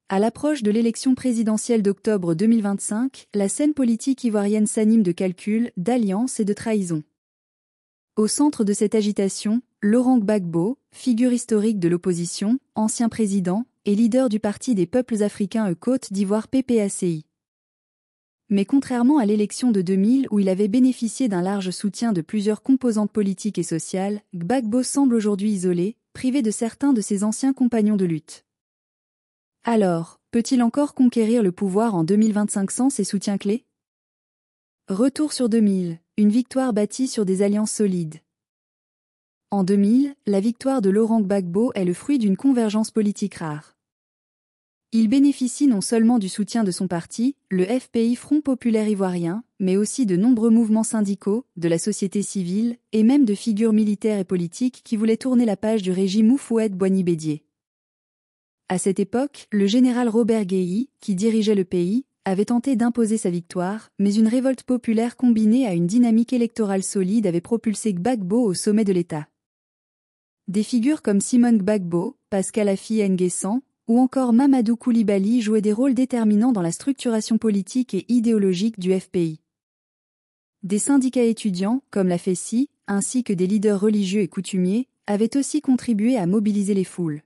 À l'approche de l'élection présidentielle d'octobre 2025, la scène politique ivoirienne s'anime de calculs, d'alliances et de trahisons. Au centre de cette agitation, Laurent Gbagbo, figure historique de l'opposition, ancien président et leader du Parti des peuples africains Côte d'Ivoire PPACI. Mais contrairement à l'élection de 2000 où il avait bénéficié d'un large soutien de plusieurs composantes politiques et sociales, Gbagbo semble aujourd'hui isolé, privé de certains de ses anciens compagnons de lutte. Alors, peut-il encore conquérir le pouvoir en 2025 sans ses soutiens clés? Retour sur 2000, une victoire bâtie sur des alliances solides. En 2000, la victoire de Laurent Gbagbo est le fruit d'une convergence politique rare. Il bénéficie non seulement du soutien de son parti, le FPI Front Populaire Ivoirien, mais aussi de nombreux mouvements syndicaux, de la société civile, et même de figures militaires et politiques qui voulaient tourner la page du régime Houphouët-Boigny Bédié. À cette époque, le général Robert Guéhi, qui dirigeait le pays, avait tenté d'imposer sa victoire, mais une révolte populaire combinée à une dynamique électorale solide avait propulsé Gbagbo au sommet de l'État. Des figures comme Simone Gbagbo, Pascal Affi N'Guessan, ou encore Mamadou Koulibaly jouaient des rôles déterminants dans la structuration politique et idéologique du FPI. Des syndicats étudiants, comme la FESI, ainsi que des leaders religieux et coutumiers, avaient aussi contribué à mobiliser les foules.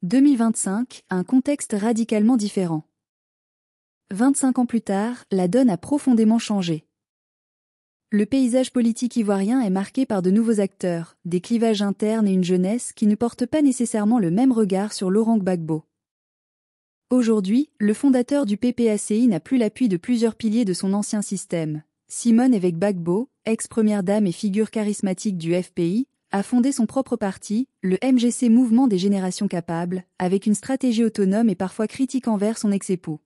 2025, un contexte radicalement différent. 25 ans plus tard, la donne a profondément changé. Le paysage politique ivoirien est marqué par de nouveaux acteurs, des clivages internes et une jeunesse qui ne portent pas nécessairement le même regard sur Laurent Gbagbo. Aujourd'hui, le fondateur du PPACI n'a plus l'appui de plusieurs piliers de son ancien système. Simone Évêque Gbagbo, ex-première dame et figure charismatique du FPI, a fondé son propre parti, le MGC Mouvement des Générations Capables, avec une stratégie autonome et parfois critique envers son ex-époux.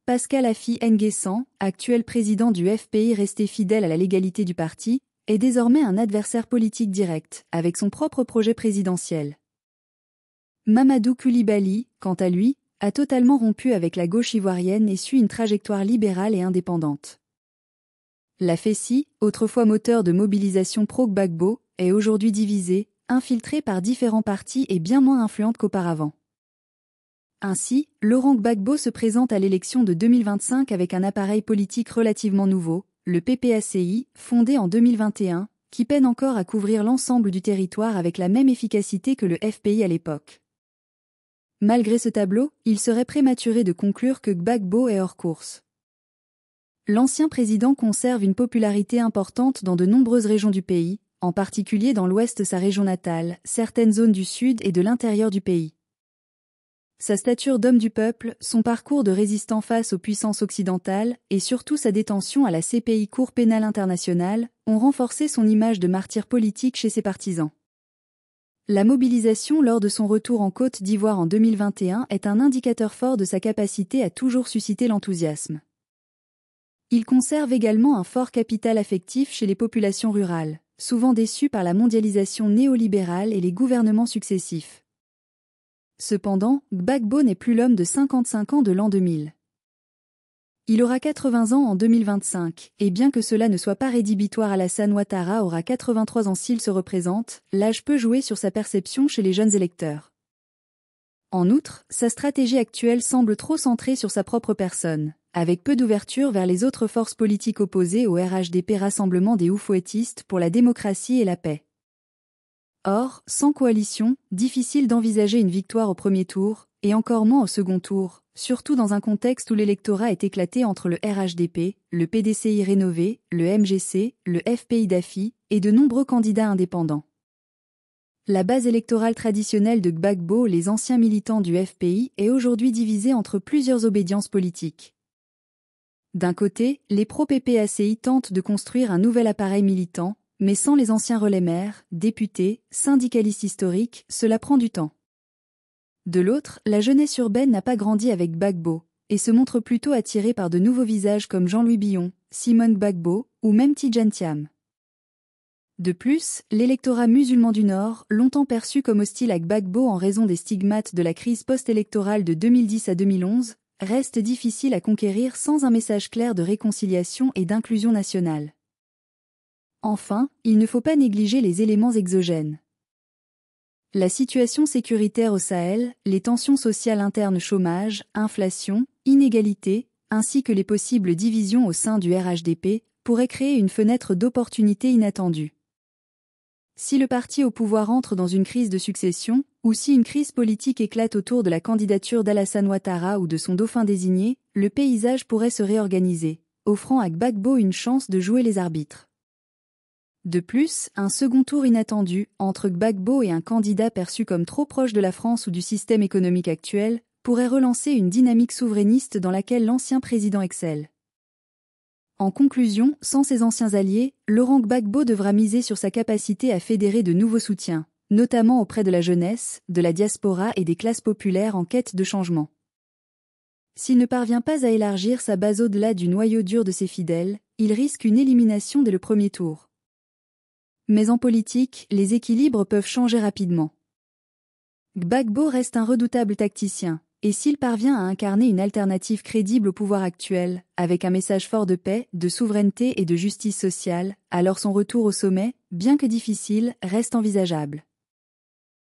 Pascal Affi N'Guessan, actuel président du FPI resté fidèle à la légalité du parti, est désormais un adversaire politique direct, avec son propre projet présidentiel. Mamadou Koulibaly, quant à lui, a totalement rompu avec la gauche ivoirienne et suit une trajectoire libérale et indépendante. La FESI, autrefois moteur de mobilisation pro-Gbagbo, est aujourd'hui divisée, infiltrée par différents partis et bien moins influente qu'auparavant. Ainsi, Laurent Gbagbo se présente à l'élection de 2025 avec un appareil politique relativement nouveau, le PPACI, fondé en 2021, qui peine encore à couvrir l'ensemble du territoire avec la même efficacité que le FPI à l'époque. Malgré ce tableau, il serait prématuré de conclure que Gbagbo est hors course. L'ancien président conserve une popularité importante dans de nombreuses régions du pays, en particulier dans l'ouest sa région natale, certaines zones du sud et de l'intérieur du pays. Sa stature d'homme du peuple, son parcours de résistant face aux puissances occidentales, et surtout sa détention à la CPI Cour pénale internationale, ont renforcé son image de martyr politique chez ses partisans. La mobilisation lors de son retour en Côte d'Ivoire en 2021 est un indicateur fort de sa capacité à toujours susciter l'enthousiasme. Il conserve également un fort capital affectif chez les populations rurales, souvent déçues par la mondialisation néolibérale et les gouvernements successifs. Cependant, Gbagbo n'est plus l'homme de 55 ans de l'an 2000. Il aura 80 ans en 2025, et bien que cela ne soit pas rédhibitoire, Alassane Ouattara aura 83 ans s'il se représente, l'âge peut jouer sur sa perception chez les jeunes électeurs. En outre, sa stratégie actuelle semble trop centrée sur sa propre personne, avec peu d'ouverture vers les autres forces politiques opposées au RHDP, Rassemblement des Houphouëtistes pour la démocratie et la paix. Or, sans coalition, difficile d'envisager une victoire au premier tour, et encore moins au second tour, surtout dans un contexte où l'électorat est éclaté entre le RHDP, le PDCI rénové, le MGC, le FPI d'Affi, et de nombreux candidats indépendants. La base électorale traditionnelle de Gbagbo, les anciens militants du FPI, est aujourd'hui divisée entre plusieurs obédiences politiques. D'un côté, les pro-PPACI tentent de construire un nouvel appareil militant, mais sans les anciens relais maires, députés, syndicalistes historiques, cela prend du temps. De l'autre, la jeunesse urbaine n'a pas grandi avec Gbagbo, et se montre plutôt attirée par de nouveaux visages comme Jean-Louis Billon, Simone Gbagbo, ou même Tidjane Thiam. De plus, l'électorat musulman du Nord, longtemps perçu comme hostile à Gbagbo en raison des stigmates de la crise post-électorale de 2010 à 2011, reste difficile à conquérir sans un message clair de réconciliation et d'inclusion nationale. Enfin, il ne faut pas négliger les éléments exogènes. La situation sécuritaire au Sahel, les tensions sociales internes, chômage, inflation, inégalités, ainsi que les possibles divisions au sein du RHDP, pourraient créer une fenêtre d'opportunité inattendue. Si le parti au pouvoir entre dans une crise de succession, ou si une crise politique éclate autour de la candidature d'Alassane Ouattara ou de son dauphin désigné, le paysage pourrait se réorganiser, offrant à Gbagbo une chance de jouer les arbitres. De plus, un second tour inattendu, entre Gbagbo et un candidat perçu comme trop proche de la France ou du système économique actuel, pourrait relancer une dynamique souverainiste dans laquelle l'ancien président excelle. En conclusion, sans ses anciens alliés, Laurent Gbagbo devra miser sur sa capacité à fédérer de nouveaux soutiens, notamment auprès de la jeunesse, de la diaspora et des classes populaires en quête de changement. S'il ne parvient pas à élargir sa base au-delà du noyau dur de ses fidèles, il risque une élimination dès le premier tour. Mais en politique, les équilibres peuvent changer rapidement. Gbagbo reste un redoutable tacticien, et s'il parvient à incarner une alternative crédible au pouvoir actuel, avec un message fort de paix, de souveraineté et de justice sociale, alors son retour au sommet, bien que difficile, reste envisageable.